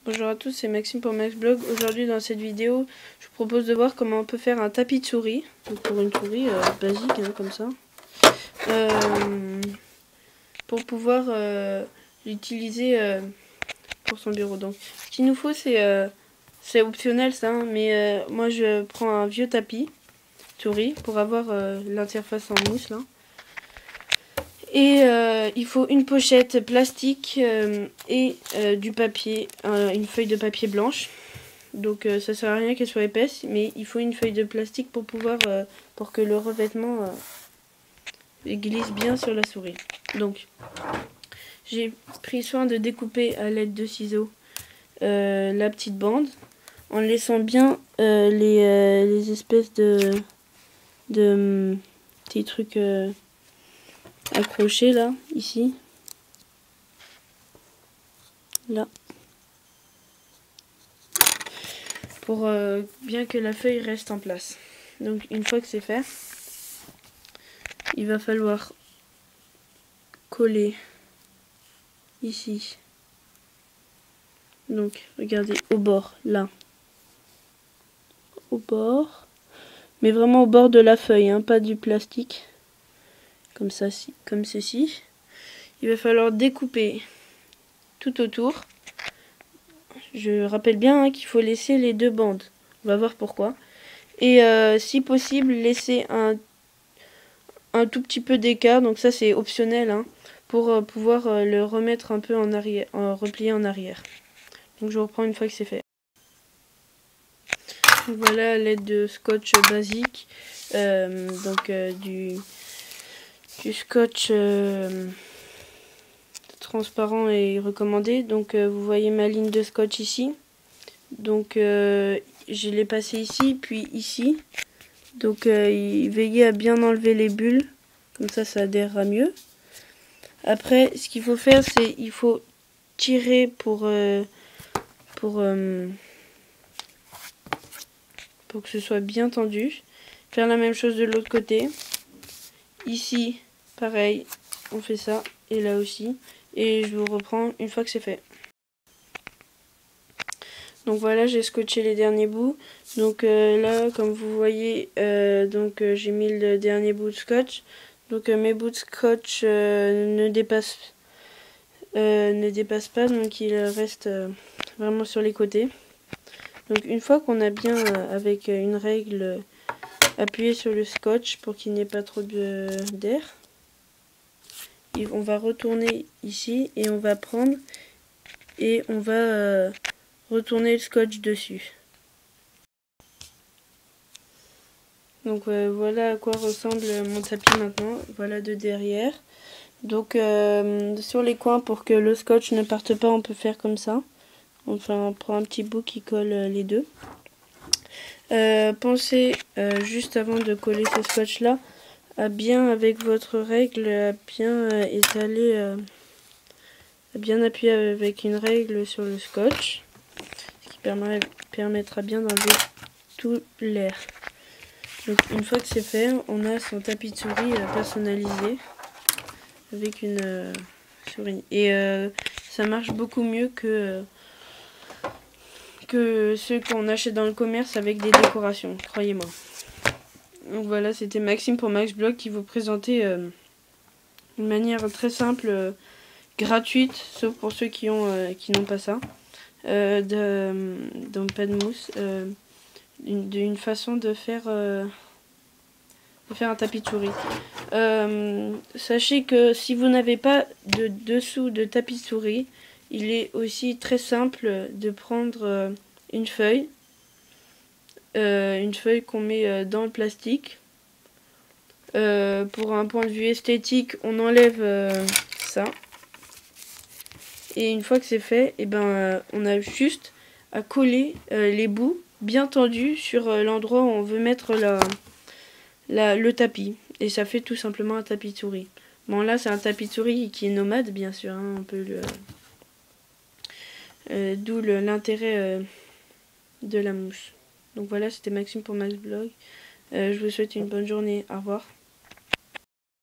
Bonjour à tous, c'est Maxime pour MaxBlog. Aujourd'hui dans cette vidéo, je vous propose de voir comment on peut faire un tapis de souris. Donc pour une souris basique, hein, comme ça. Pour pouvoir l'utiliser pour son bureau. Donc ce qu'il nous faut, c'est optionnel ça, hein, mais moi je prends un vieux tapis souris pour avoir l'interface en mousse là. Et il faut une pochette plastique et du papier, une feuille de papier blanche. Donc ça sert à rien qu'elle soit épaisse, mais il faut une feuille de plastique pour pouvoir pour que le revêtement glisse bien sur la souris. Donc j'ai pris soin de découper à l'aide de ciseaux la petite bande en laissant bien les espèces de petits trucs accrochés là, ici, là, pour bien que la feuille reste en place. Donc une fois que c'est fait, il va falloir coller ici, donc regardez, au bord, là, au bord, mais vraiment au bord de la feuille, hein, pas du plastique, comme ça, comme ceci. Il va falloir découper tout autour. Je rappelle bien hein, qu'il faut laisser les deux bandes. On va voir pourquoi. Et si possible, laisser un tout petit peu d'écart. Donc ça, c'est optionnel hein, pour pouvoir le remettre un peu en arrière, replier en arrière. Donc je reprends une fois que c'est fait. Donc voilà à l'aide de scotch basique. Du scotch transparent et recommandé. Donc vous voyez ma ligne de scotch ici. Donc je l'ai passé ici puis ici. Donc veillez à bien enlever les bulles, comme ça adhérera mieux. Après ce qu'il faut faire c'est il faut tirer pour que ce soit bien tendu. Faire la même chose de l'autre côté. Ici pareil on fait ça et là aussi. Et je vous reprends une fois que c'est fait. Donc voilà, j'ai scotché les derniers bouts. Donc là, comme vous voyez, j'ai mis le dernier bout de scotch. Donc mes bouts de scotch ne dépassent pas, donc il reste vraiment sur les côtés. Donc une fois qu'on a bien, avec une règle, appuyé sur le scotch pour qu'il n'y ait pas trop d'air, on va retourner ici et on va prendre et on va retourner le scotch dessus. Donc voilà à quoi ressemble mon tapis maintenant. Voilà de derrière. Donc sur les coins, pour que le scotch ne parte pas, on peut faire comme ça. Enfin on prend un petit bout qui colle les deux. Pensez juste avant de coller ce scotch là à bien, avec votre règle, à bien étaler, à bien appuyer avec une règle sur le scotch, ce qui permettra bien d'enlever tout l'air. Donc une fois que c'est fait, on a son tapis de souris personnalisé avec une souris. Et ça marche beaucoup mieux que ceux qu'on achète dans le commerce avec des décorations, croyez-moi. Donc voilà, c'était Maxime pour MaxBlog qui vous présentait une manière très simple, gratuite, sauf pour ceux qui n'ont pas ça, donc pas de mousse, d'une façon de faire un tapis de souris. Sachez que si vous n'avez pas de dessous de tapis de souris, il est aussi très simple de prendre une feuille qu'on met dans le plastique. Pour un point de vue esthétique, on enlève ça. Et une fois que c'est fait, et on a juste à coller les bouts bien tendus sur l'endroit où on veut mettre le tapis. Et ça fait tout simplement un tapis de souris. Bon là c'est un tapis de souris qui est nomade bien sûr, hein, on peut d'où l'intérêt de la mousse. Donc voilà, c'était Maxime pour MaxBlog. Je vous souhaite une bonne journée. Au revoir.